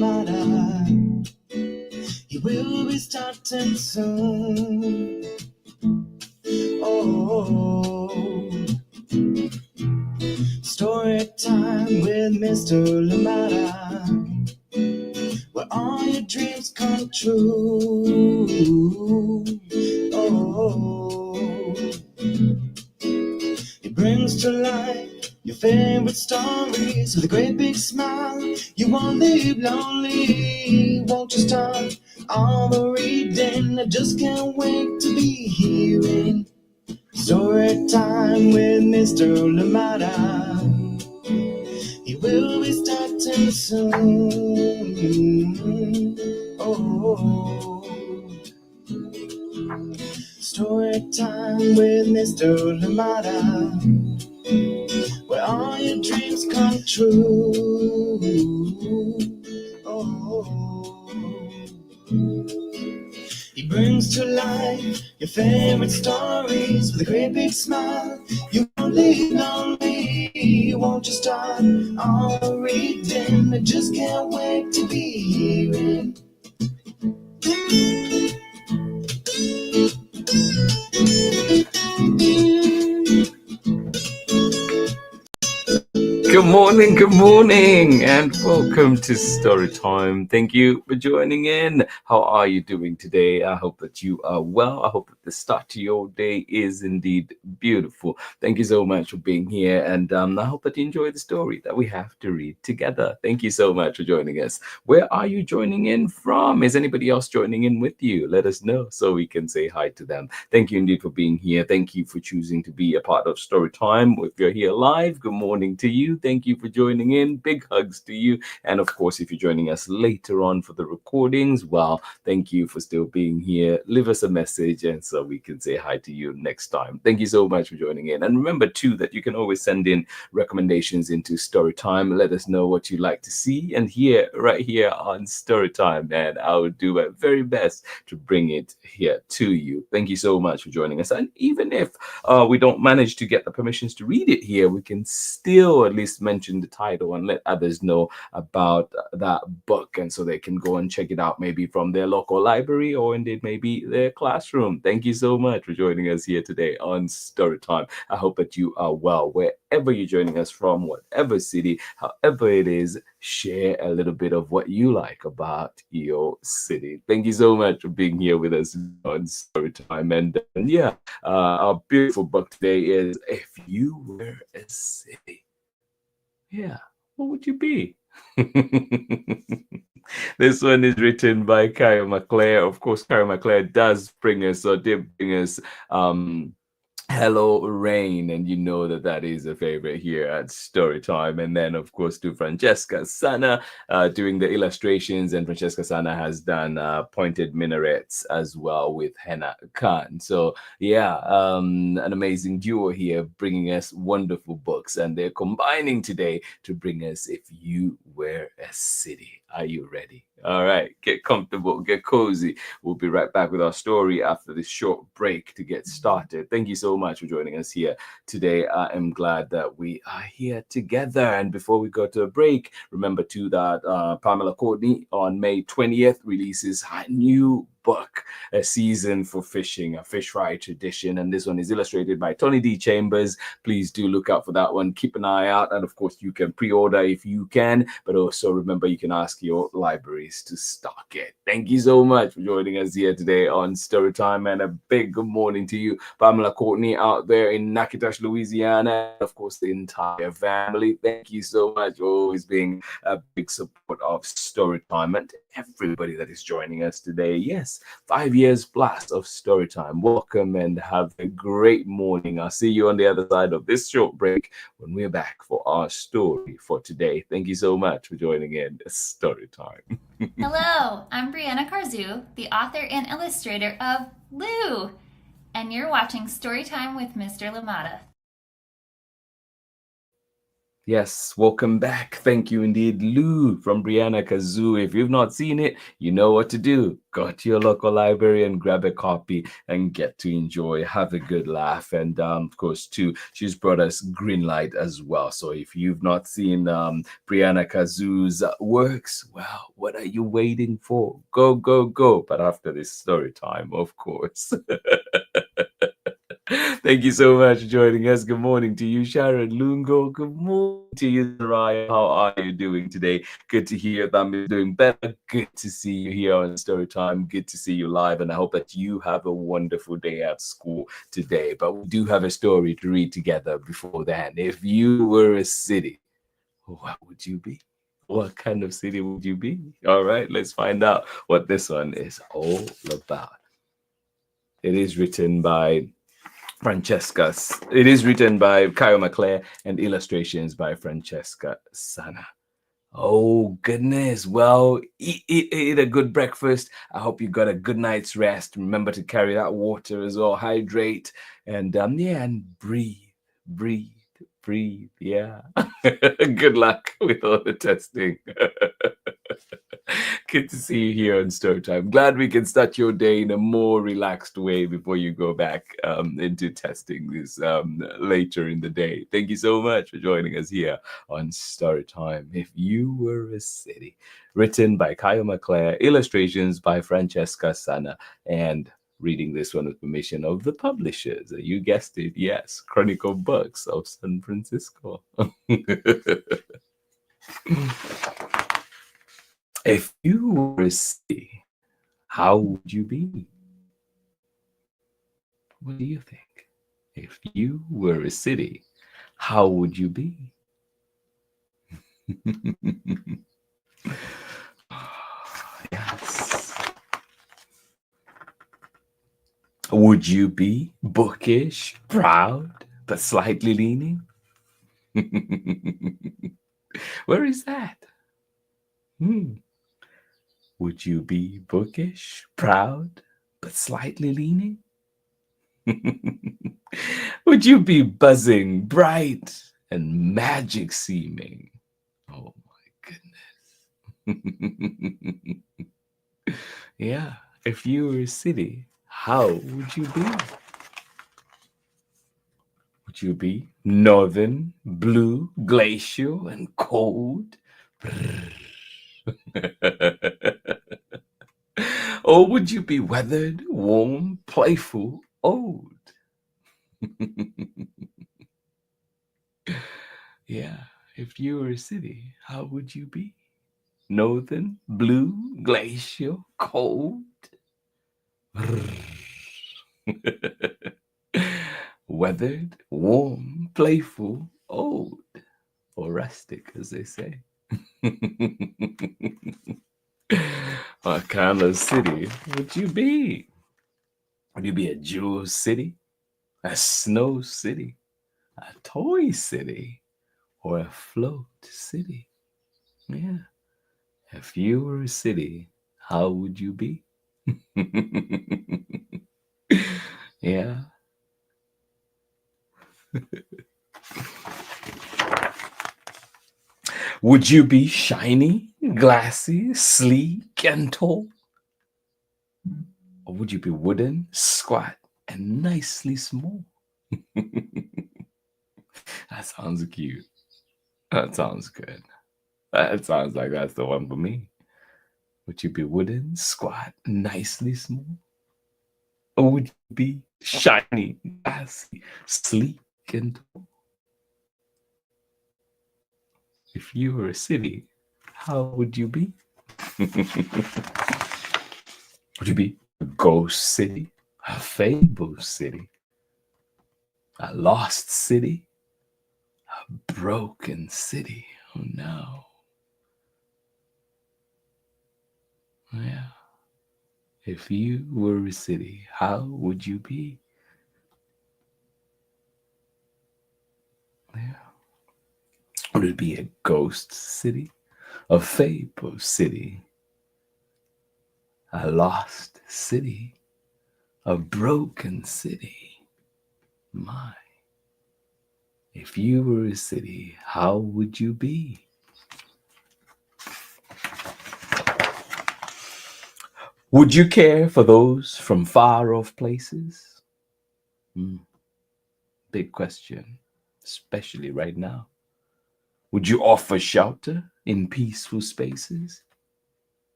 Limata. He will be starting soon. Oh, story time with Mr. Limata, where all your dreams come true. Oh, he brings to life your favorite stories with a great big smile. You won't live lonely. Won't you start all the reading? I just can't wait to be hearing story time with Mr. Limata. He will be starting soon. Oh, story time with Mr. Limata, where all your dreams come true. Oh, he brings to life your favorite stories with a great big smile. You won't leave lonely. Won't you start all reading? I just can't wait to be hearing. Good morning, and welcome to Storytime. Thank you for joining in. How are you doing today? I hope that you are well. I hope that the start to your day is indeed beautiful. Thank you so much for being here, and I hope that you enjoy the story that we have to read together. Thank you so much for joining us. Where are you joining in from? Is anybody else joining in with you? Let us know so we can say hi to them. Thank you indeed for being here. Thank you for choosing to be a part of Storytime. If you're here live, good morning to you. Thank you for joining in. Big hugs to you. And of course, if you're joining us later on for the recordings, well, thank you for still being here. Leave us a message and so we can say hi to you next time. Thank you so much for joining in. And remember too that you can always send in recommendations into Storytime. Let us know what you'd like to see and hear right here on Storytime. And I will do my very best to bring it here to you. Thank you so much for joining us. And even if we don't manage to get the permissions to read it here, we can still at least mention the title and let others know about that book, and so they can go and check it out maybe from their local library or indeed maybe their classroom. Thank you so much for joining us here today on Storytime. I hope that you are well wherever you're joining us from, whatever city, however it is. Share a little bit of what you like about your city. Thank you so much for being here with us on Storytime. And yeah, our beautiful book today is If You Were a City. Yeah, what would you be? This one is written by KYO MCLEAR. Of course, KYO MCLEAR does bring us, or did bring us, Hello Rain, and you know that that is a favorite here at Storytime. And then of course to Francesca SANNA doing the illustrations, and Francesca SANNA has done pointed minarets as well with Henna Khan. So yeah, an amazing duo here bringing us wonderful books, and they're combining today to bring us If You Were a City. Are you ready? All right, get comfortable, get cozy. We'll be right back with our story after this short break to get started. Thank you so much for joining us here today. I am glad that we are here together. And before we go to a break, remember too that Pamela Courtney on May 20th releases her new book, A Season for Fishing, a fish fry tradition, and this one is illustrated by Tony D. Chambers. Please do look out for that one. Keep an eye out, and of course you can pre-order if you can, but also remember you can ask your libraries to stock it. Thank you so much for joining us here today on Storytime, and a big good morning to you, Pamela Courtney out there in Natchitoches, Louisiana, and of course the entire family. Thank you so much for always being a big support of Storytime, and everybody that is joining us today. Yes, 5 years plus of Storytime. Welcome and have a great morning. I'll see you on the other side of this short break when we're back for our story for today. Thank you so much for joining in Storytime. Hello, I'm Brianna Carzu, the author and illustrator of Lou, and you're watching Storytime with Mr. Limata. Yes, welcome back. Thank you indeed, Lou from Brianna Kazoo. If you've not seen it, you know what to do. Go to your local library and grab a copy and get to enjoy, have a good laugh. And of course, too, she's brought us Green Light as well. So if you've not seen Brianna Kazoo's works, well, what are you waiting for? Go, go, go. But after this story time, of course. Thank you so much for joining us. Good morning to you, Sharon Lungo. Good morning to you, Ryan. How are you doing today? Good to hear that is doing better. Good to see you here on Storytime. Good to see you live, and I hope that you have a wonderful day at school today. But we do have a story to read together before then. If you were a city, what would you be? What kind of city would you be? All right, let's find out what this one is all about. It is written by Francesca. It is written by KYO and illustrations by Francesca SANNA. Oh goodness. Well, eat a good breakfast. I hope you got a good night's rest. Remember to carry that water as well. Hydrate and and breathe. Yeah. Good luck with all the testing. Good to see you here on Storytime. Glad we can start your day in a more relaxed way before you go back into testing this later in the day. Thank you so much for joining us here on Storytime. If You Were a City, written by KYO, illustrations by Francesca SANNA, and reading this one with permission of the publishers. You guessed it, yes, Chronicle Books of San Francisco. If you were a city, how would you be? What do you think? If you were a city, how would you be? Yes. Would you be bookish, proud, but slightly leaning? Where is that? Would you be bookish, proud, but slightly leaning? Would you be buzzing, bright, and magic seeming? Oh my goodness. Yeah, if you were a city, how would you be? Would you be northern, blue, glacial, and cold? Or would you be weathered, warm, playful, old? Yeah, if you were a city, how would you be? Northern, blue, glacial, cold? Weathered, warm, playful, old, or rustic, as they say. What kind of city would you be? Would you be a jewel city, a snow city, a toy city, or a float city? Yeah. If you were a city, how would you be? Yeah. Would you be shiny, glassy, sleek, and tall? Or would you be wooden, squat, and nicely small? That sounds cute. That sounds good. That sounds like that's the one for me. Would you be wooden, squat, nicely small? Or would you be shiny, glassy, sleek, and tall? If you were a city, how would you be? Would you be a ghost city, a fable city, a lost city, a broken city? Oh no. Yeah. If you were a city, how would you be? Yeah. Would it be a ghost city, a fable city, a lost city, a broken city? My. If you were a city, how would you be? Would you care for those from far off places? Big question, especially right now. Would you offer shelter in peaceful spaces?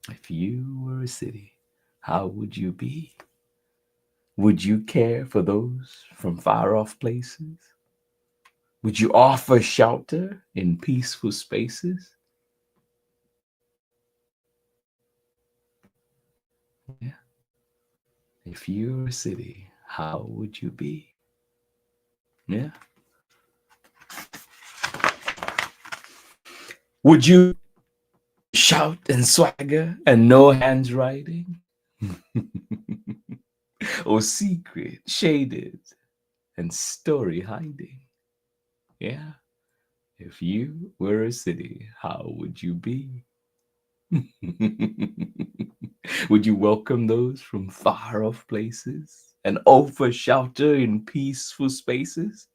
If you were a city, how would you be? Would you care for those from far off places? Would you offer shelter in peaceful spaces? Yeah. If you were a city, how would you be? Yeah. Would you shout and swagger and no hands riding? Or secret, shaded, and story hiding? Yeah. If you were a city, how would you be? Would you welcome those from far off places and offer shelter in peaceful spaces?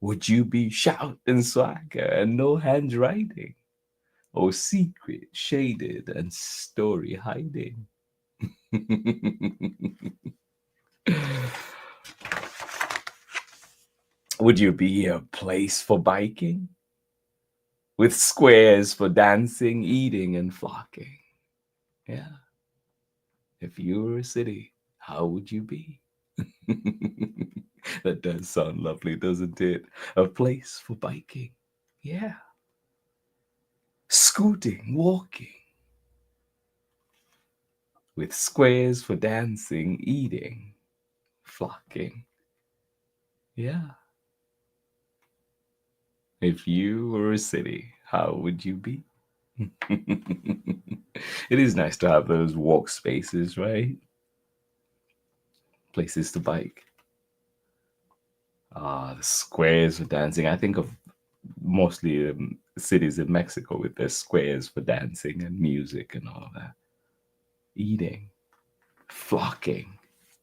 Would you be shout and swagger and no hands riding? Or secret, shaded, and story hiding? Would you be a place for biking? With squares for dancing, eating, and flocking? Yeah. If you were a city, how would you be? That does sound lovely, doesn't it? A place for biking. Yeah. Scooting, walking. With squares for dancing, eating, flocking. Yeah. If you were a city, how would you be? It is nice to have those walk spaces, right? Places to bike. The squares for dancing. I think of mostly cities in Mexico with their squares for dancing and music and all of that. Eating, flocking.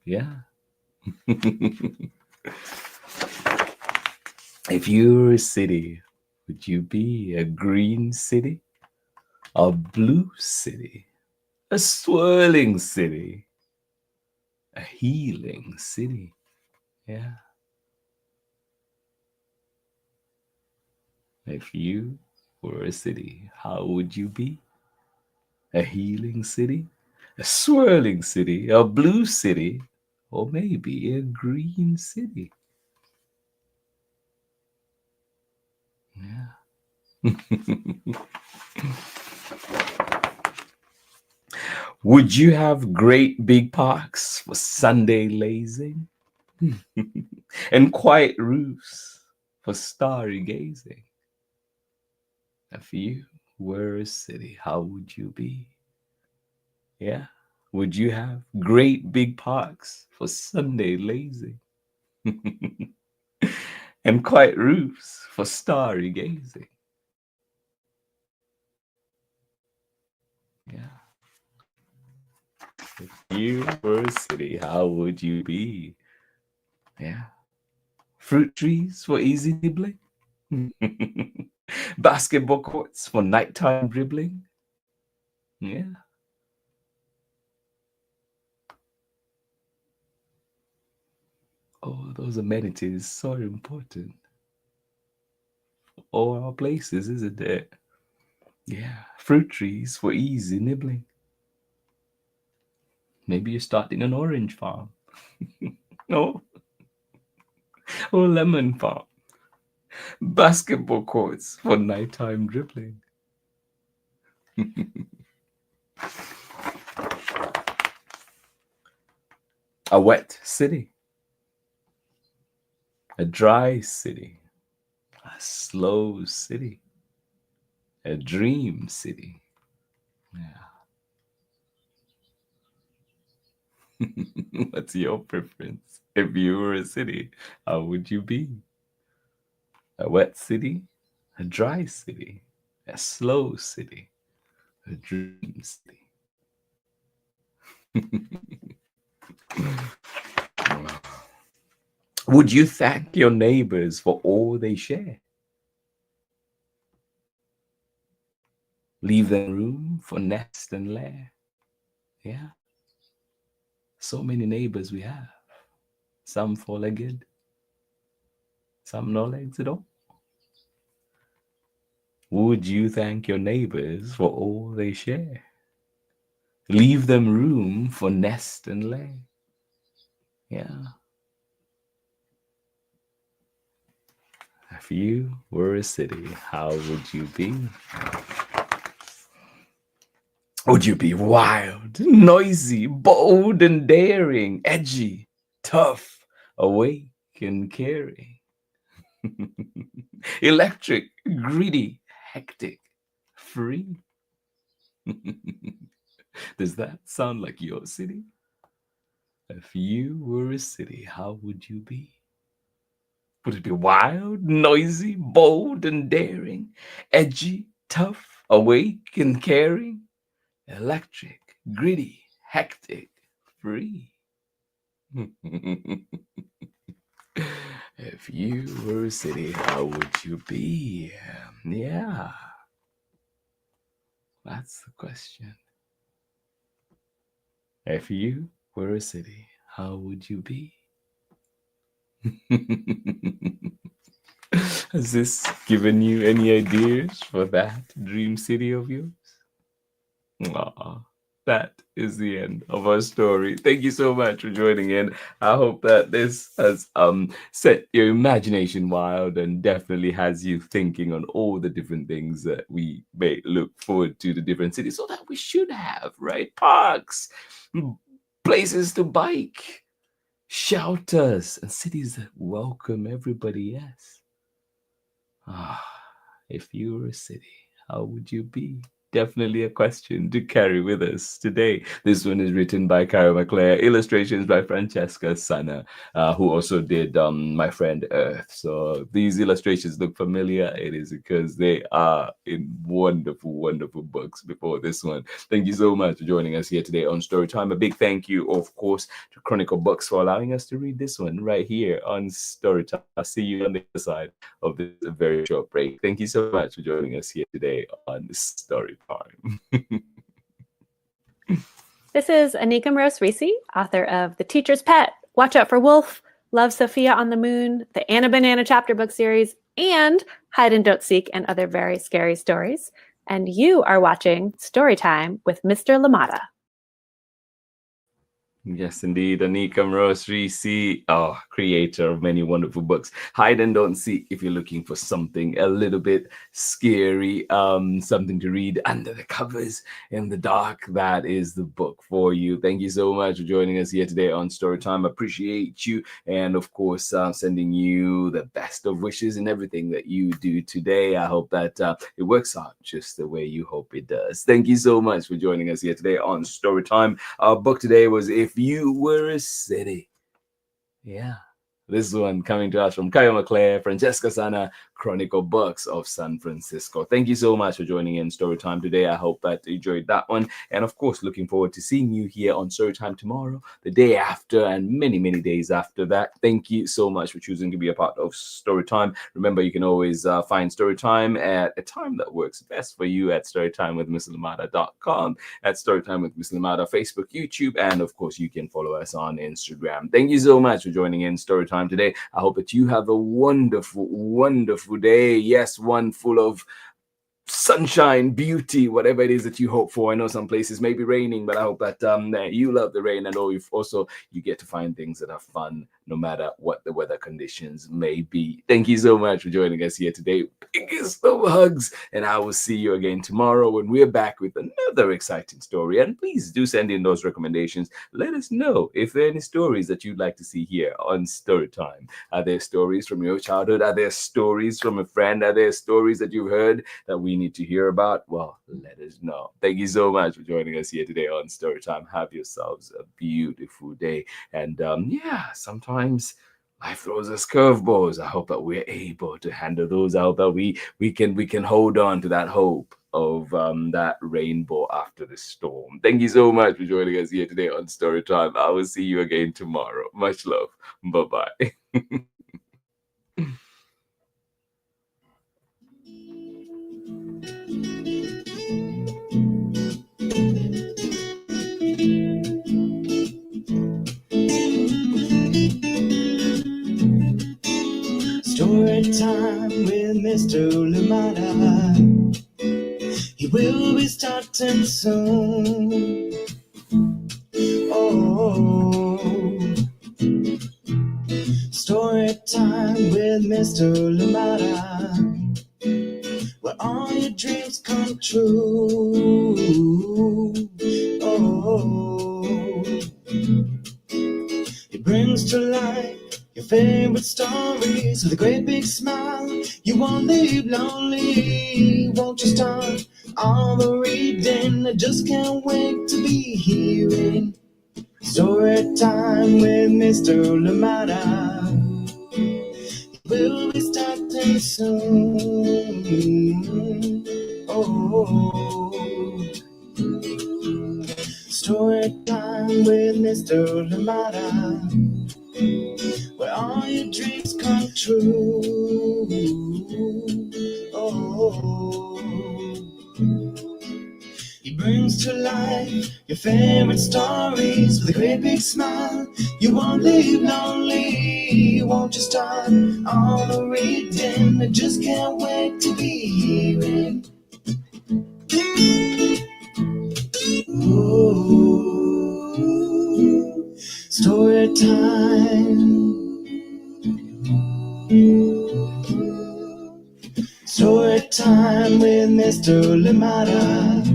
Yeah. If you were a city, would you be a green city, a blue city, a swirling city, a healing city? Yeah. If you were a city, how would you be? A healing city, a swirling city, a blue city, or maybe a green city? Yeah. Would you have great big parks for Sunday lazing and quiet roofs for starry gazing? If you were a city, how would you be? Yeah. Would you have great big parks for Sunday lazing and quiet roofs for starry gazing? Yeah. If you were a city, how would you be? Yeah. Fruit trees for easy nibbling? Basketball courts for nighttime dribbling? Yeah. Oh, those amenities so important. All our places, isn't it? Yeah. Fruit trees for easy nibbling. Maybe you're starting an orange farm. Oh, or lemon farm. Basketball courts for nighttime dribbling. A wet city. A dry city. A slow city. A dream city. Yeah. What's your preference? If you were a city, how would you be? A wet city? A dry city? A slow city? A dream city? Would you thank your neighbors for all they share? Leave them room for nest and lair. Yeah, so many neighbors we have. Some four-legged, some no legs at all. Would you thank your neighbors for all they share? Leave them room for nest and lair. Yeah. If you were a city, how would you be? Would you be wild, noisy, bold and daring, edgy, tough, awake and caring? Electric, greedy, hectic, free? Does that sound like your city? If you were a city, how would you be? Would it be wild, noisy, bold and daring, edgy, tough, awake and caring, electric, gritty, hectic, free? If you were a city, how would you be? Yeah, that's the question. If you were a city, how would you be? Has this given you any ideas for that dream city of yours? Aw, that is the end of our story. Thank you so much for joining in. I hope that this has set your imagination wild and definitely has you thinking on all the different things that we may look forward to, the different cities, so that we should have, right? Parks, places to bike, shelters, and cities that welcome everybody, yes. If you were a city, how would you be? Definitely a question to carry with us today. This one is written by KYO, illustrations by FRANCESCA, SANNA, who also did My Friend Earth. So these illustrations look familiar. It is because they are in wonderful, wonderful books before this one. Thank you so much for joining us here today on Storytime. A big thank you, of course, to Chronicle Books for allowing us to read this one right here on Storytime. I'll see you on the other side of this very short break. Thank you so much for joining us here today on Storytime. This is Anika Rose-Reese, author of The Teacher's Pet, Watch Out for Wolf, Love Sophia on the Moon, the Anna Banana chapter book series, and Hide and Don't Seek and other very scary stories. And you are watching Storytime with Mr. Limata. Yes, indeed. Anika Rose-Reese, creator of many wonderful books. Hide and Don't Seek, if you're looking for something a little bit scary, something to read under the covers in the dark, that is the book for you. Thank you so much for joining us here today on Storytime. Appreciate you. And of course, sending you the best of wishes in everything that you do today. I hope that it works out just the way you hope it does. Thank you so much for joining us here today on Storytime. Our book today was If You Were a City. Yeah. This one coming to us from KYO, FRANCESCA, SANNA, Chronicle Books of San Francisco. Thank you so much for joining in Storytime today. I hope that you enjoyed that one. And of course, looking forward to seeing you here on Storytime tomorrow, the day after, and many, many days after that. Thank you so much for choosing to be a part of Storytime. Remember, you can always find Storytime at a time that works best for you at storytimewithmisslimata.com, at Storytime with Miss Limata, Facebook, YouTube, and of course, you can follow us on Instagram. Thank you so much for joining in Storytime today. I hope that you have a wonderful, wonderful day. Yes, one full of sunshine, beauty, whatever it is that you hope for. I know some places may be raining, but I hope that you love the rain, and also you get to find things that are fun no matter what the weather conditions may be. Thank you so much for joining us here today. Biggest of hugs, and I will see you again tomorrow when we're back with another exciting story. And please do send in those recommendations. Let us know if there are any stories that you'd like to see here on Storytime. Are there stories from your childhood? Are there stories from a friend? Are there stories that you've heard that we need to hear about? Well, let us know. Thank you so much for joining us here today on Storytime. Have yourselves a beautiful day. And sometimes life throws us curveballs. I hope that we're able to handle those. I hope that we can hold on to that hope of that rainbow after the storm. Thank you so much for joining us here today on Storytime. I will see you again tomorrow. Much love. Bye-bye. Story time with Mr. Limata. He will be starting soon. Oh, story time with Mr. Limata, where all your dreams come true. Oh, he brings to life your favorite stories with a great big smile. You won't leave lonely. Won't you start all the reading? I just can't wait to be hearing story time with Mr. Limata. We'll be starting soon. Oh, story time with Mr. Limata, where all your dreams come true. Oh, he brings to life your favorite stories with a great big smile. You won't leave lonely. Won't you start all the reading? I just can't wait to be hearing. Ooh, story time. Story time with Mr. Limata.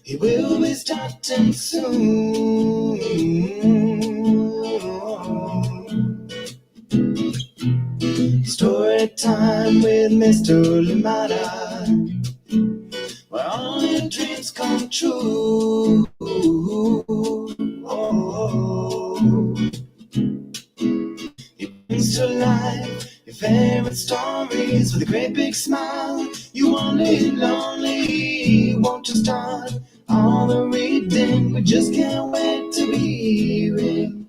He will be starting soon. Story time with Mr. Limata, where all your dreams come true. Oh, he brings to life your favorite stories with a great big smile. You won't live lonely. Won't you start all the reading? We just can't wait to be hearing.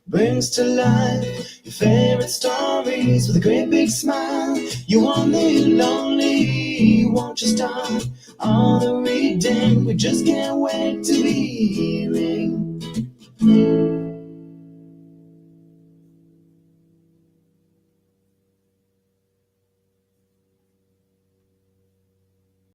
Brings to life your favorite stories with a great big smile. You won't live lonely. Won't you start all the reading? We just can't wait to be hearing.